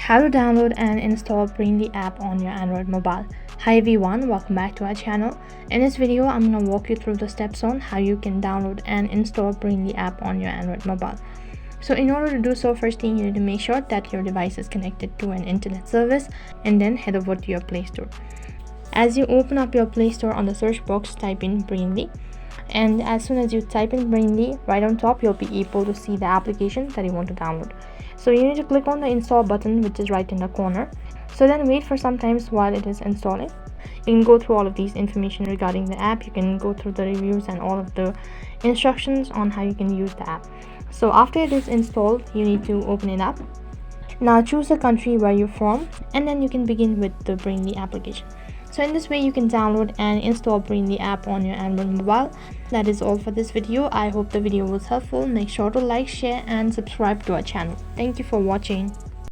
How to download and install Brainly app on your Android mobile. Hi everyone, welcome back to our channel. In this video, I'm going to walk you through the steps on how you can download and install Brainly app on your Android mobile. So in order to do so, first thing you need to make sure that your device is connected to an internet service, and then head over to your Play Store. As you open up your Play Store, on the search box type in Brainly, and as soon as you type in Brainly, right on top you'll be able to see the application that you want to download. So you need to click on the install button, which is right in the corner. So then wait for some time while it is installing. You can go through all of these information regarding the app. You can go through the reviews and all of the instructions on how you can use the app. So after it is installed, you need to open it up. Now choose the country where you're from, and then you can begin with the Brainly application. So in this way you can download and install Brainly app on your Android mobile. That is all for this video. I hope the video was helpful. Make sure to like, share and subscribe to our channel. Thank you for watching.